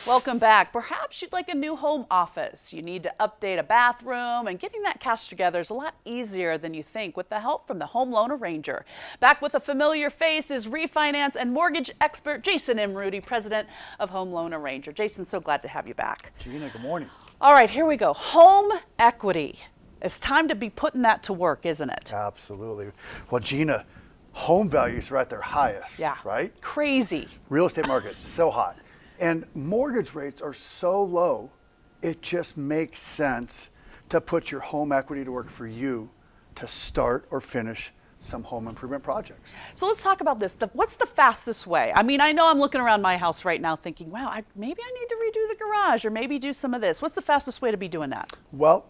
Welcome back. Perhaps you'd like a new home office. You need to update a bathroom, and getting that cash together is a lot easier than you think with the help from the Home Loan Arranger. Back with a familiar face is refinance and mortgage expert Jason M. Ruedy, president of Home Loan Arranger. Jason, so glad to have you back. Gina, good morning. All right, here we go. Home equity. It's time to be putting that to work, isn't it? Absolutely. Well, Gina, home values are at their highest, Yeah. right? Crazy. Real estate market's so hot. And mortgage rates are so low, it just makes sense to put your home equity to work for you to start or finish some home improvement projects. So let's talk about this. What's the fastest way? I mean, I know I'm looking around my house right now thinking, wow, maybe I need to redo the garage or maybe do some of this. What's the fastest way to be doing that? Well,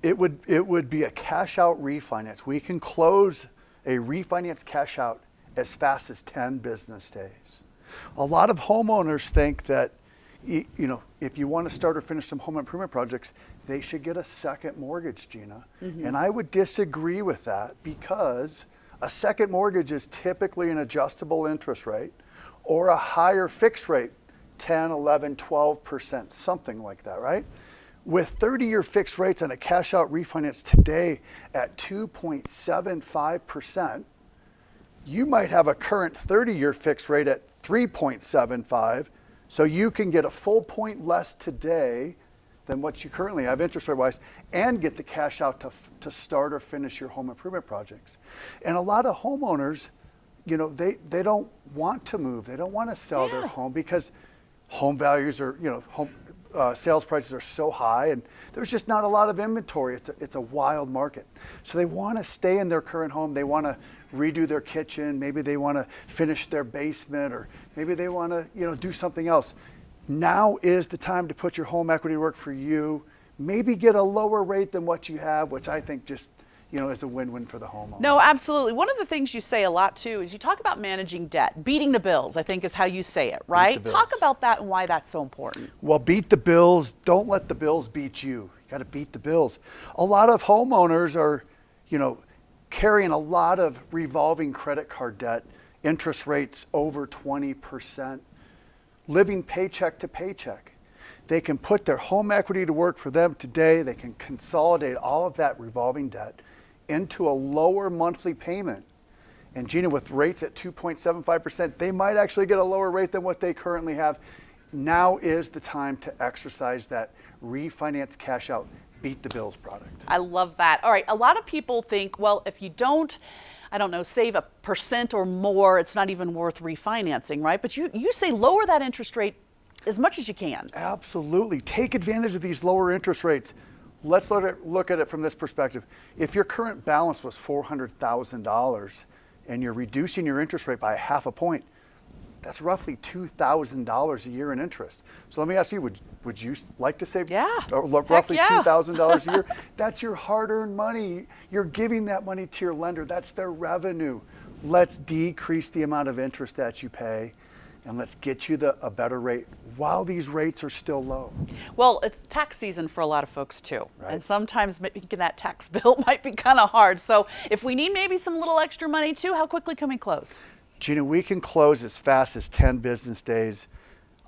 it would be a cash out refinance. We can close a refinance cash out as fast as 10 business days. A lot of homeowners think that, if you want to start or finish some home improvement projects, they should get a second mortgage, Gina. And I would disagree with that because a second mortgage is typically an adjustable interest rate or a higher fixed rate, 10, 11, 12%, something like that, right? With 30-year fixed rates on a cash out refinance today at 2.75%, you might have a current 30-year fixed rate at 3.75, so you can get a full point less today than what you currently have interest rate wise and get the cash out to start or finish your home improvement projects. And a lot of homeowners, they don't want to move. They don't want to sell their home because home values are, sales prices are so high and there's just not a lot of inventory. It's a wild market. So they want to stay in their current home. They want to redo their kitchen. Maybe they want to finish their basement, or maybe they want to, do something else. Now is the time to put your home equity to work for you. Maybe get a lower rate than what you have, which I think just, is a win-win for the homeowner. No, absolutely. One of the things you say a lot too is you talk about managing debt, beating the bills, I think is how you say it, right? Talk about that and why that's so important. Well, beat the bills. Don't let the bills beat you. You got to beat the bills. A lot of homeowners are, carrying a lot of revolving credit card debt, interest rates over 20%, living paycheck to paycheck. They can put their home equity to work for them today. They can consolidate all of that revolving debt into a lower monthly payment. And Gina, with rates at 2.75%, they might actually get a lower rate than what they currently have. Now is the time to exercise that refinance cash out, beat the bills product. I love that. All right, a lot of people think, well, if you don't, save 1% or more, it's not even worth refinancing, right? But you say lower that interest rate as much as you can. Absolutely. Take advantage of these lower interest rates. Let's look at it from this perspective. If your current balance was $400,000 and you're reducing your interest rate by half a point, that's roughly $2,000 a year in interest. So let me ask you, would you like to save roughly $2,000 a year? That's your hard-earned money. You're giving that money to your lender. That's their revenue. Let's decrease the amount of interest that you pay, and let's get you a better rate while these rates are still low. Well, it's tax season for a lot of folks too. Right. And sometimes making that tax bill might be kind of hard. So if we need maybe some little extra money too, how quickly can we close? Gina, we can close as fast as 10 business days.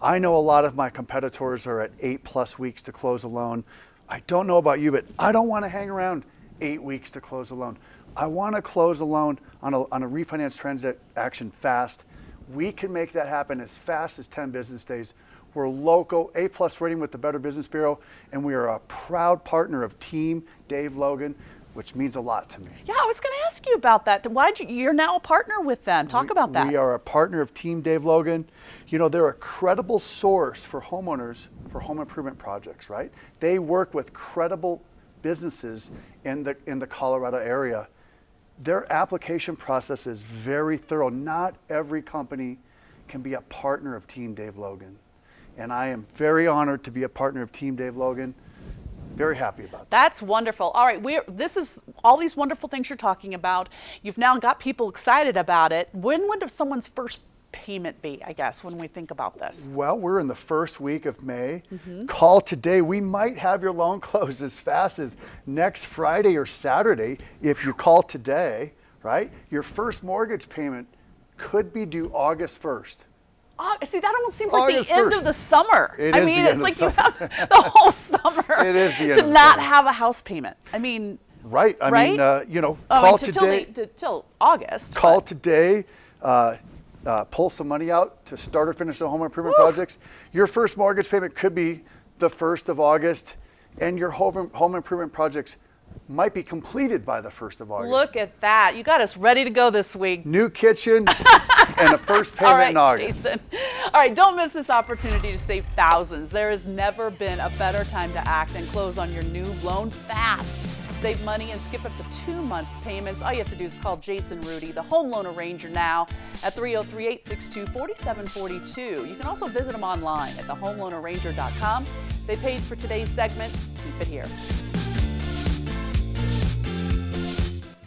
I know a lot of my competitors are at 8+ weeks to close a loan. I don't know about you, but I don't want to hang around 8 weeks to close a loan. I want to close a loan on a refinance transaction fast. We can make that happen as fast as 10 business days. We're local, A+ rating with the Better Business Bureau, and we are a proud partner of Team Dave Logan, which means a lot to me. Yeah, I was going to ask you about that. You're now a partner with them. Talk about that. We are a partner of Team Dave Logan. They're a credible source for homeowners for home improvement projects, right? They work with credible businesses in the Colorado area. Their application process is very thorough. Not every company can be a partner of Team Dave Logan. And I am very honored to be a partner of Team Dave Logan. Very happy about that. That's wonderful. All right, this is all these wonderful things you're talking about. You've now got people excited about it. When would someone's first payment be, I guess, when we think about this? Well, we're in the first week of May. Call today. We might have your loan closed as fast as next Friday or Saturday if you call today, right? Your first mortgage payment could be due August 1st. See, that almost seems like August the end 1st. of the summer. It I is mean, the it's end of like the you have the whole summer It is the end to of the not summer. have a house payment. I mean, Right. I Right? mean, I call mean, today. till August. Call but- today. Pull some money out to start or finish the home improvement projects. Your first mortgage payment could be the 1st of August, and your home improvement projects might be completed by the 1st of August. Look at that. You got us ready to go this week. New kitchen and a first payment All right, in August. Jason. All right, don't miss this opportunity to save thousands. There has never been a better time to act and close on your new loan fast. Save money and skip up to 2 months payments. All you have to do is call Jason Ruedy, the home loan arranger, now at 303-862-4742. You can also visit them online at thehomeloanarranger.com. They paid for today's segment. Keep it here.